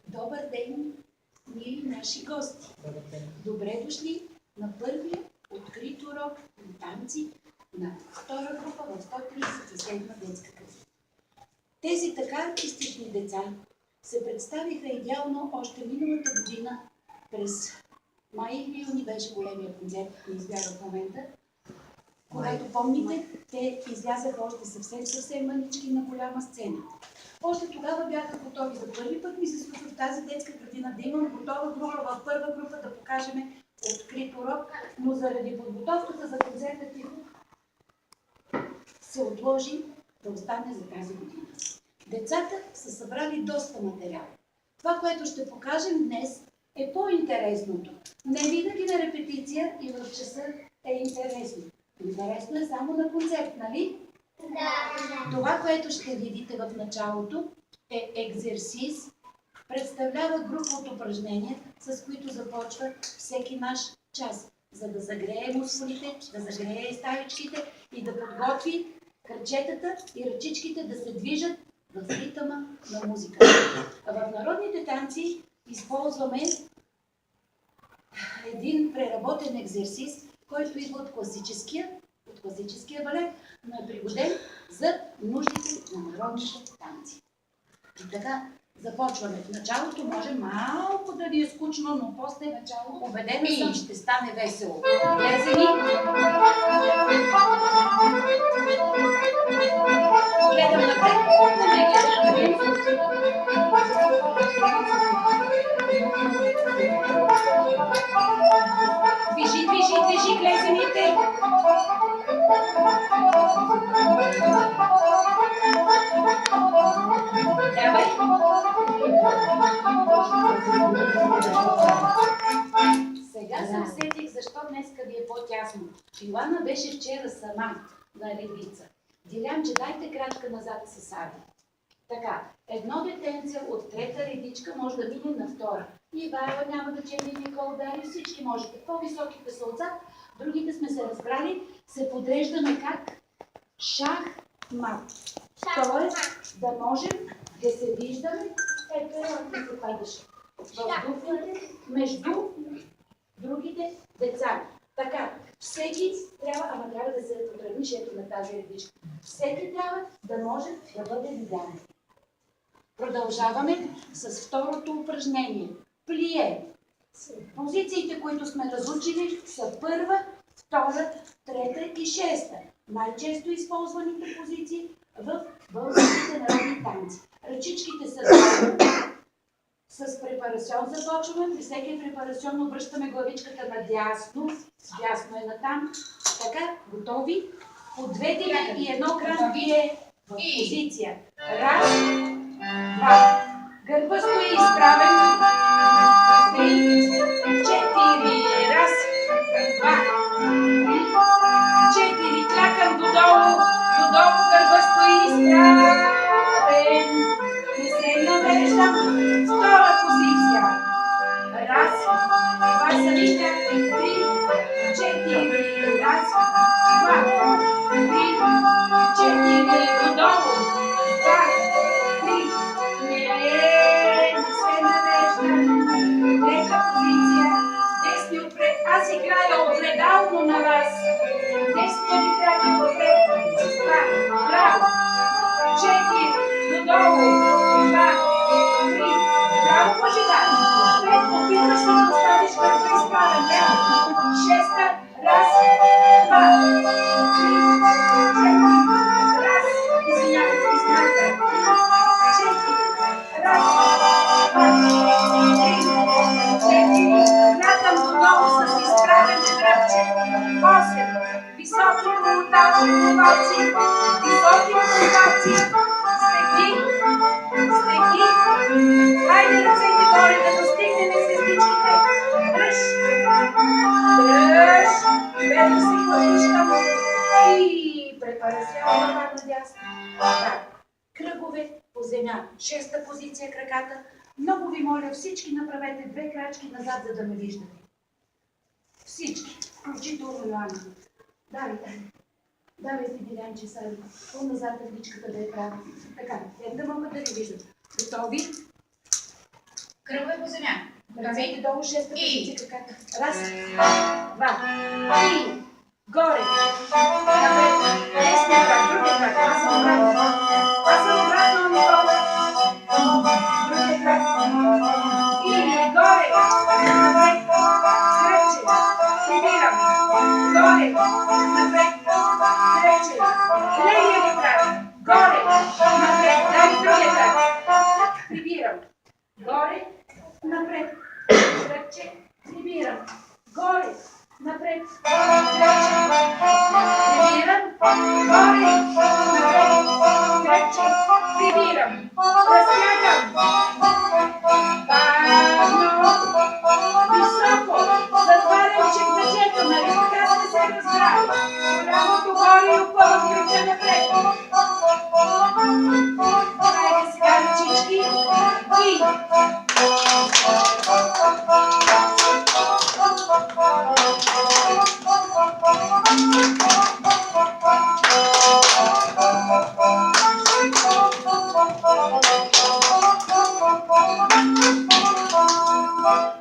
Добър ден, мили наши гости! Добре дошли на първия открит урок на танци на втора група в 137-ма детска градина. Тези така артистични деца се представиха идеално още миналата година през май или юни беше големия концерт, не избяга в момента. Когато помните, те излязаха още съвсем манички на голяма сцена. Още тогава бяха готови. За първи път ми се случва в тази детска градина да имам готова група, в първа група да покажем открит урок, но заради подготовката за концерта Тихо се отложи да остане за тази година. Децата са събрали доста материал. Това, което ще покажем днес, е по-интересното. Не винаги на репетиция и в часа е интересно. Интересно е само на концерт, нали? Да. Това, което ще видите в началото, е екзерсис. Представлява група от упражнения, с които започва всеки наш час, за да загрее мускулите, да загрее ставичките и да подготви кръчетата и ръчичките да се движат в ритъма на музиката. В народните танци използваме един преработен екзерсис, който идва от класическия балет, но е пригоден за нуждите на народните танци. И така започваме. В началото може малко да ви е скучно, но после убедена съм, ще стане весело. Глезени. Гледам напред. Не ме гледам. Движи глезените. Давай. Сега се усетих защо днеска ви е по-тясно. Йоанна беше вчера сама на редица. Дилянче, дайте крачка назад с Ави. Така, едно детенце от трета редичка може да мине на втора. Ивайла няма да че ми Никол Дари, всички можете. По-високите са отзад, другите сме се разбрали, се подреждаме как? Шах-мат. Тоест да можем да се виждаме, ето да се падаше в дупките между другите деца. Така, всеки трябва да се потръгнеш ето на тази редичка. Всеки трябва да може да бъде видян. Продължаваме с второто упражнение. Плие. Позициите, които сме разучили, са първа, втора, трета и шеста. Най-често използваните позиции в българските народни танци. Ръчичките са долу. С препарасион започваме. При всеки препарасион обръщаме главичката надясно. Дясно е натам. Така, готови? По две дими и едно кран вие в позиция. Раз, два. Гърба стои изправен. Три, четири. Раз, два, три, четири. Клякам додолу. Додолу гърба стои изправен. Не се навеждам. Втора позиция. Раз, два са вижда. Три, четири. Раз, два, три, четири. Додолу. Два, три. Не се навеждам. Трета позиция. Десни отпред. Аз играя огледално на вас. Десни ви краки отпред. Два, браво. Четири. Додолу. Два, три. Браво, пожелай. Пет. Опитваш се да оставиш гърба изправен. Шеста. Раз, два, три, четири. Раз. Извинявайте. Четири. Раз, два, три, четири. Клякам додолу с изправене гръбче. 8. Високи полуталци. Високи полуталци. Стегни. Хайде ръцете горе да достигнем звездичките. Дръж. Без да се хвърлищам. И препарасион напад надясно. Так. Кръгове по земя. Шеста позиция краката. Много ви моля, всички направете две крачки назад, за да ме виждате. Всички. Включително Йоанна. Давайте. Давайте, Дилянче, сега по-назад ръбичката да я правя. Така, те да могат да ви виждат. Готови? Кръгове по земя. Ръцете долу, шеста позиция, как? Раз, два, три, горе, напред, десния крак, другия крак, аз съм обратно, надолу, другия крак, и горе, напред, кръче, прибирам, горе, напред, кръче, левия ми крак, горе, напред, дай другия крак, прибирам, горе, напред, кръче, прибирам, горе, напред, кръче, прибирам, горе, напред, кръче, прибирам, разтягам, бавно, високо, затварям чекмеджето, нали така сме се разбрали, голямото горе и опъвам кръча напред. Хайде сега, ръчички, и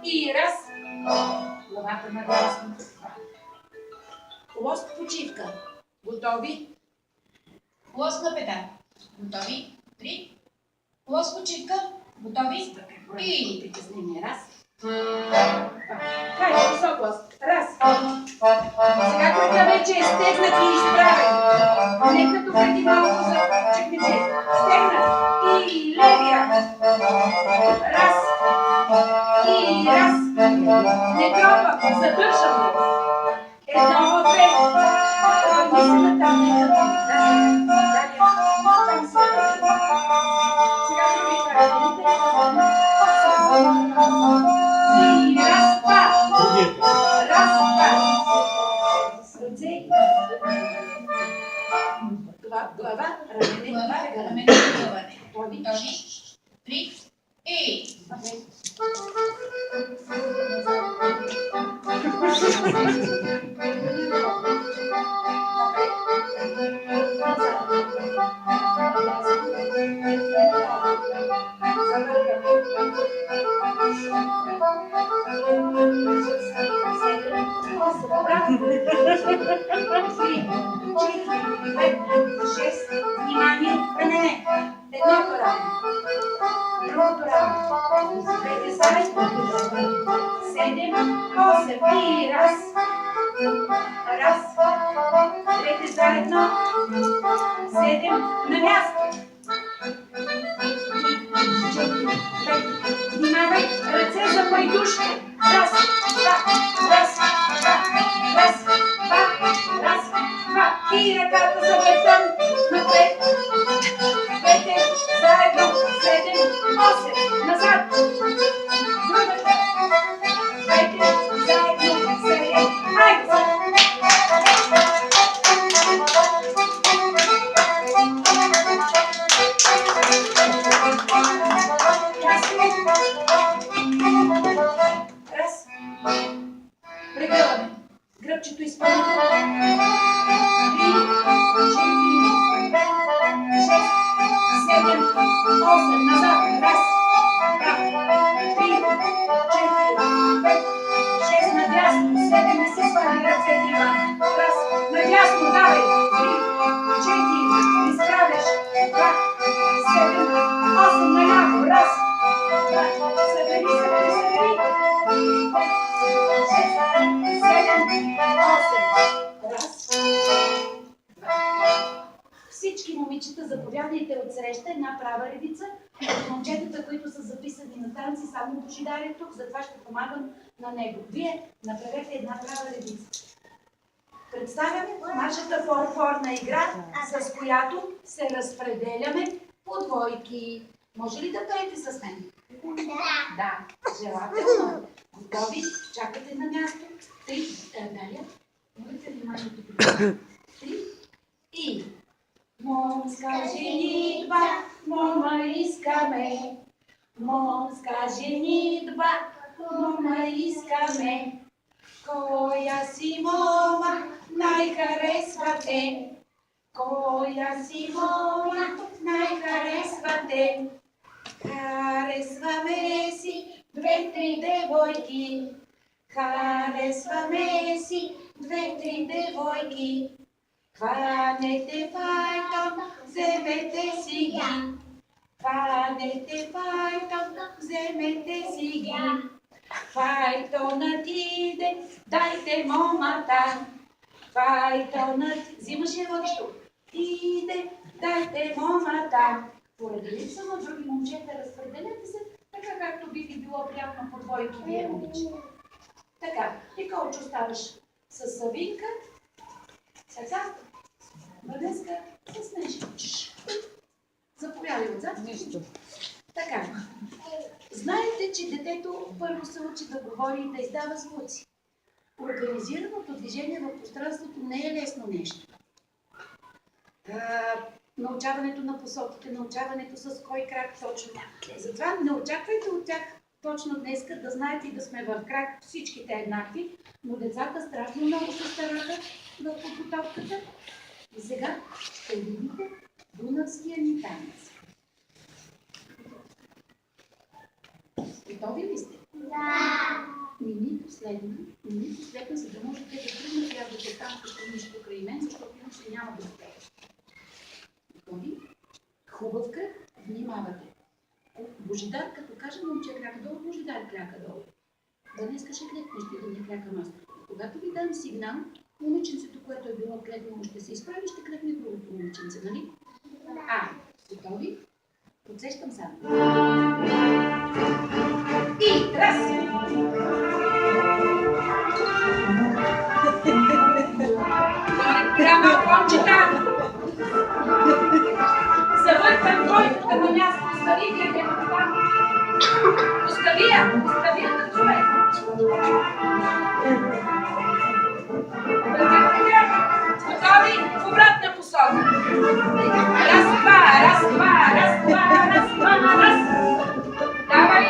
и раз, главата надясно. Лост почивка. Готови? Лост на пета. Готови? 3. Лост почивка. Готови? И притеснение. Раз. Хайде, висок лост. Раз. Сега кръка вече е стегнат и изправен. Не като преди малко за чекмеджето. Стегнат. И левия. Раз. И раз. Не тропа. Задържам го. Едно, две. Върни се натам. Там се сега други правилите. И раз, два. Раз, два. С ръце. Това глава, рамене, глава, лягане. рамене и лягане. Готови? 3. И Внимание, рамене. Едното рамене. Другото рамене. Двете заедно. 7, 8 и раз. Раз. Двете заедно. 7 на място. Внимавай, ръце за пайдушки. Раз, два, раз, два, раз, два, раз, два. И ръката за бетон. Напред. Двете заедно. 7, 8. Назад. Другата. Двете заедно. 7. Айде. Раз. Прегъваме. Гръбчето изпълнително. 3, 4, 5, 6, 7, 8. Назад. Раз. Два. 3, 4, 5, 6. Надясно. 7. Не се свали ръцете, Иван. Раз. Надясно. Давай. 3, 4. Изправяш. 2, 7, 8. Наляво. Раз. Събери. 6, 7, 8. Раз. Всички момичета, заповядайте отсреща една права редица. Момчетата, които са записани на танци, само Божидар е тук, затова ще помагам на него. Вие направете една права редица. Представяме нашата форна игра, с която се разпределяме по двойки. Може ли да пеете с мен? Да, желателно. Готови? Чакате на място. 3, Даля, имате вниманието тук. 3 и момска женитба, мома искаме. Момска женитба, мома искаме. Коя си мома най-харесвате? Коя си моя най-харесва те? Харесваме си две-три девойки. Харесваме си две-три девойки. Хванете файтон, вземете си ги. Хванете файтон, вземете си ги. Файтонът иде, дайте момата. Файтонът, взимаш я водещо. Иде, дайте момата. Поради липса на други момчета, разпределете се, така както би ви било приятно по двойки, вие момичета. Така, ти Колчо оставаш с Савинка. Сега, днеска с нея ще учиш. Заповядай отзад. Нищо. Така. Знаете, че детето първо се учи да говори и да издава звуци. Организираното движение в пространството не е лесно нещо. Научаването на посоките, научаването с кой крак точно. Затова не очаквайте от тях точно днеска да знаете и да сме в крак всичките еднакви, но децата страшно много се стараха в подготовката. И сега ще видите дунавския ни танец. Готови ли сте? Да! Мини последна, за да можете да тръгнете ядете там, като нищо покрай мен, защото иначе няма да успеете. Готови? Хубав кръг, внимавате. Божидар, като каже момче кляка долу, Божидар кляка долу. Днеска ще клетнеш ти да не клякам аз. Когато ви дам сигнал, момиченцето, което е било клетнало, ще се изправи, ще клетне другото момиченце, нали? Готови? Подсещам само. И раз! Прямо кончета! Завъртам тройката на място, остави гледането там. Остави я да чуе. Готови? В обратна посока. Раз, два. Давай.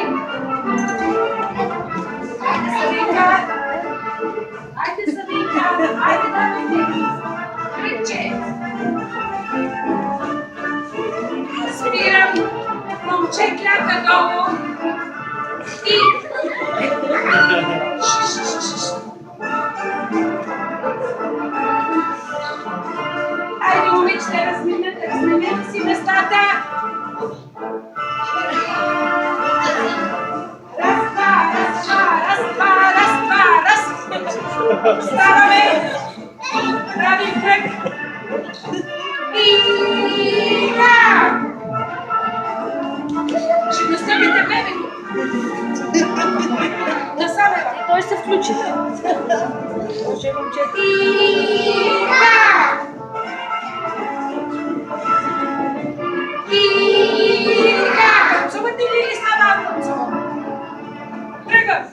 Айде, Савинка. Айде, давайте. Кръгче. Спирам. Момче кляка долу. И. Айде, момичета, разменете си местата. Раз. Ставаме. Правим кръг. И да! Ще настъпите времето. Насаме. Той се включи. Може момчето. И да! Танцувате ли или става танцува? Тръгът!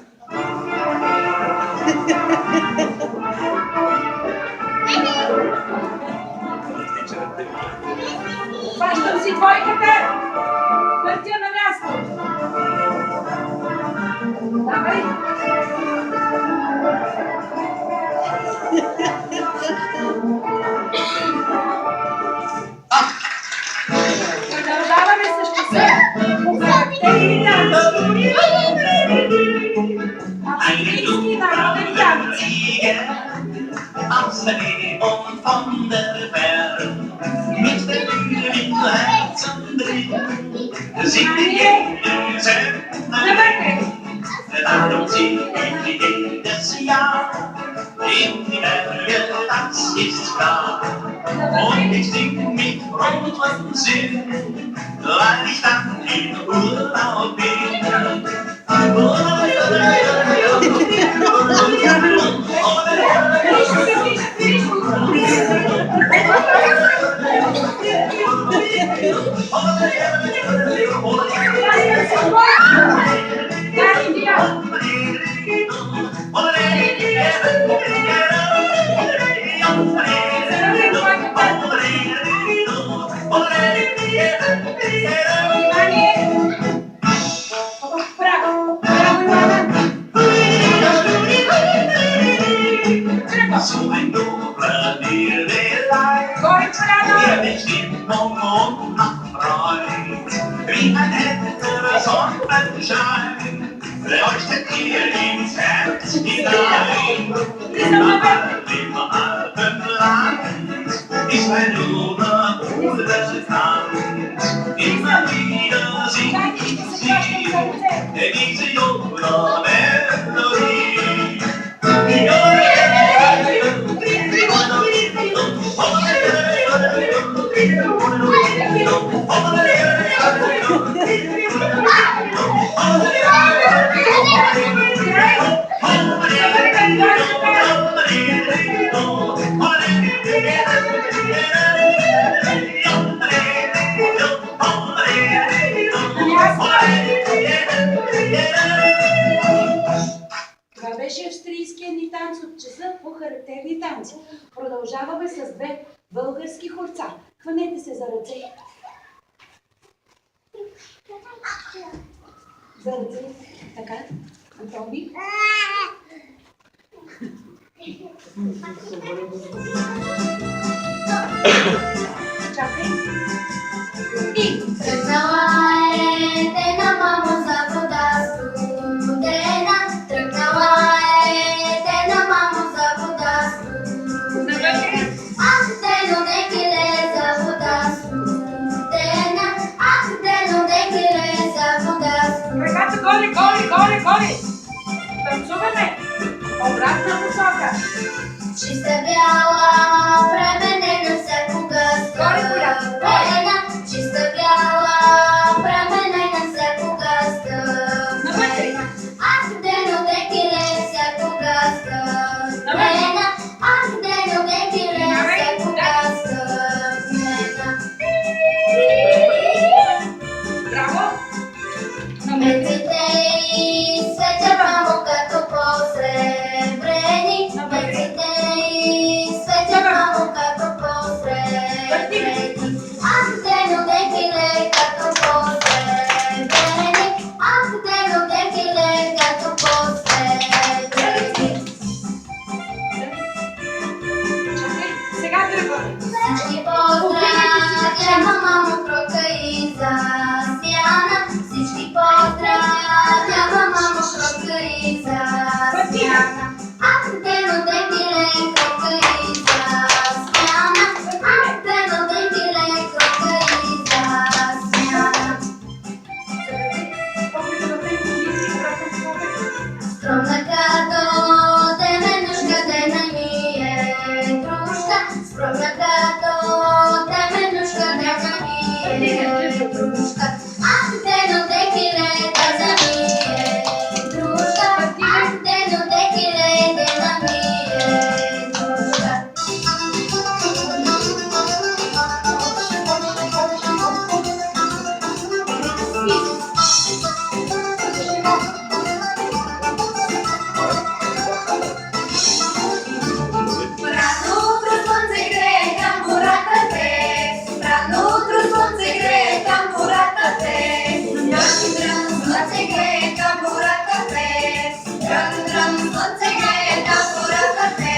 Хващам си двойката! Въртя на място! Давай! Продължаваме с часа! Характерни танци! Австрийски народен танц! Außerdem und von der Welt mit der Liebe im Herzen drin sind die Gänse darum singen wir jedes Jahr in die Berge, das ist klar. Und ich sing mit frohem Sinn, weil ich dann in Urlaub bin. Corre, Mondnachtbreit, wie ein heller Sonnenschein, leuchtet ihr ins Herz hinein. Im Alpenland ist ein Junge unbekannt. Immer wieder singt sie diese junge Melodie. Това беше австрийския ни танц от часа по характерни танци. Продължаваме с две български хорца. Хванете се за ръце. За ръце. Така. Готови? Чакай. И. Тръгнала е дена мамо за вода студена. Тръгнала е дена мамо за вода студена. Ах, дено декиле за вода студена. Ах, дено декиле за вода студена. Ръката горе, горе, горе, горе. Танцуваме. Обратна посока. Чиста бяла, пременена всякога стъпена. Чиста бяла, пременена всякога стъпена. Ах, дено декиле всякога стъпена. Ах, дено декиле всякога стъпена. Браво. Мърците й светят мамо като по-сребрени. Мърците й светят мамо като по-сребрени. Ах, дено декиле като по-сребрени. Ах, дено декиле като по-сребрени. Чакай. Сега тръгваме. Всички поздравява мамо Крока и Засяна. Всички поздравява мамо Крока и Засяна. Ах, дено декиле Крока и Засяна. Ах, дено декиле Крока и Засяна. Скромна като теменушка, дена ми е дружка. Скромна като теменушка, дена ми е дружка. Ах, дено декиле, дена ми е дружка. Ах, дено декиле, дена ми е дружка. Рано утро слънце грее, тамбурата те. Рано утро слънце грее, тамбурата те. Рано слънце грее, тамбурата те. Рано слънце грее, тамбурата те.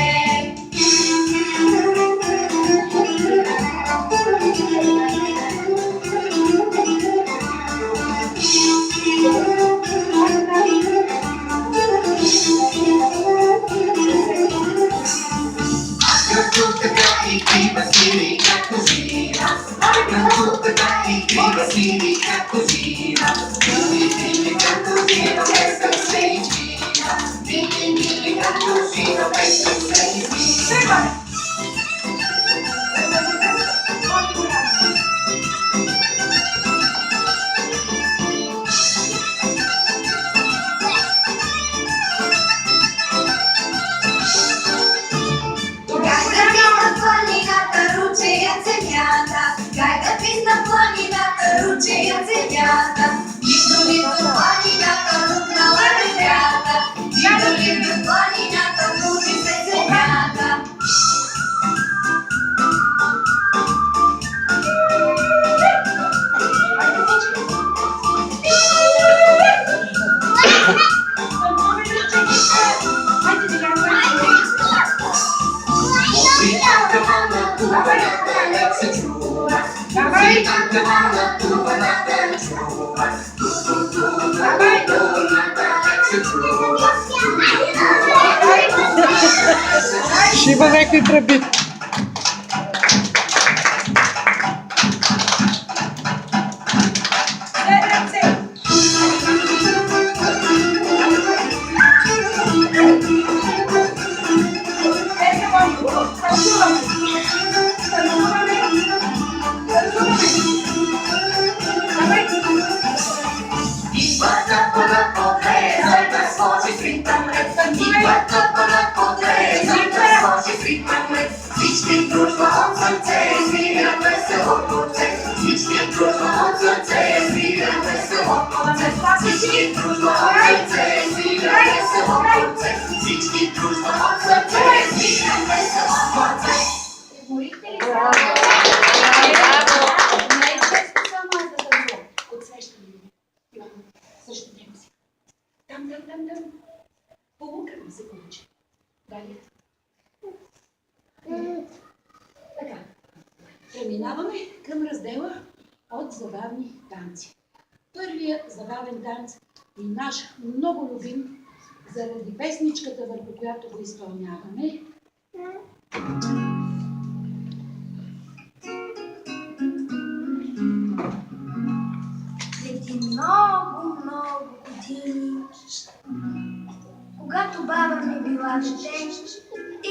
Гайда писна планината, ручея ценята. Идолито планината, рухнала ръката. Идолито планината, буди се земята. Ще има някакви тръби. Всички дружба от сърце, свирят весело турце. Всички дружба от сърце, свирят весело турце. Всички дружба от сърце, свирят весело турце. Всички дружба от сърце, свирят весело турце. Уморихте ли се? Най-често само аз да танцувам. Отсреща ми. Срещу него си. Там. Полука ми се получи. Дали. Така. Преминаваме към раздела от забавни танци. Първият забавен танц и наш много любим, заради песничката, върху която го изпълняваме. Преди много години, когато баба ми била дете,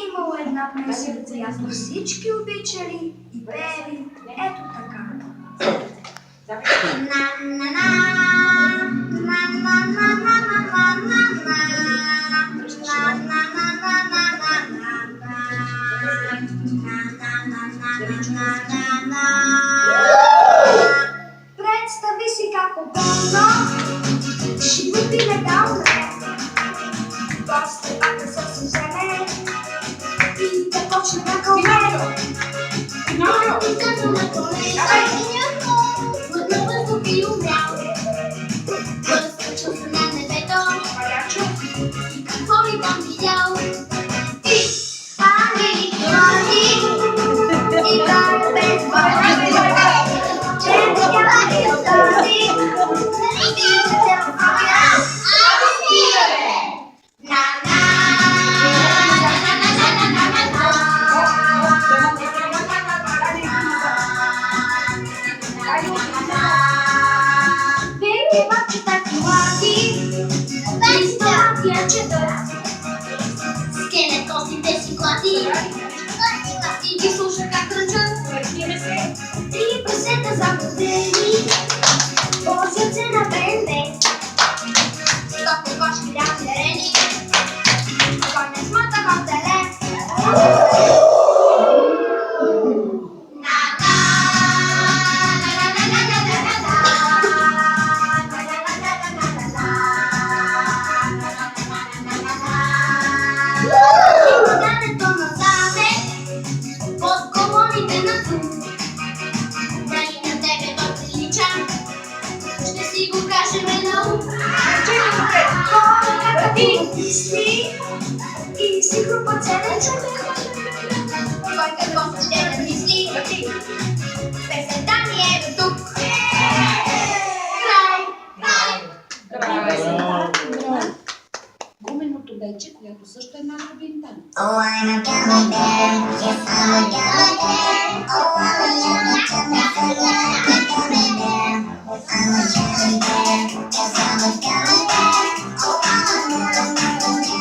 имало една песен, която всички обичали и пели ето така. Представи си как огромно животи недавно после пак да се вземе и да почне да кълне. И като на колена отново въздух и умрял. Възкачил се на небето и какво ли там видял? И ангели хвали и как без бъде. И ги слуша как ръчат и пресета заблудени возят се на бенде токо кошки разярени кой не смата в теле. И си група целен човек, кой какво ще да мисли, песента ни е до тук. Край! Гуменото вече, която също е наш любим танц. Oh, I'm a gala bear, yes, I'm a gala bear. Oh, I'm a gala bear, I'm a gala bear. I'm a gala bear, yes, I'm a gala bear. Oh, I'm a gala bear.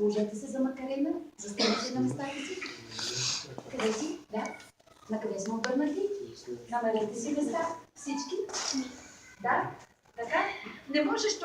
Разположете се за Макарена. Застанете на местата си. Къде си? Да. На къде сме обърнати? Намерете си места. Всички? Да. Така? Не можеш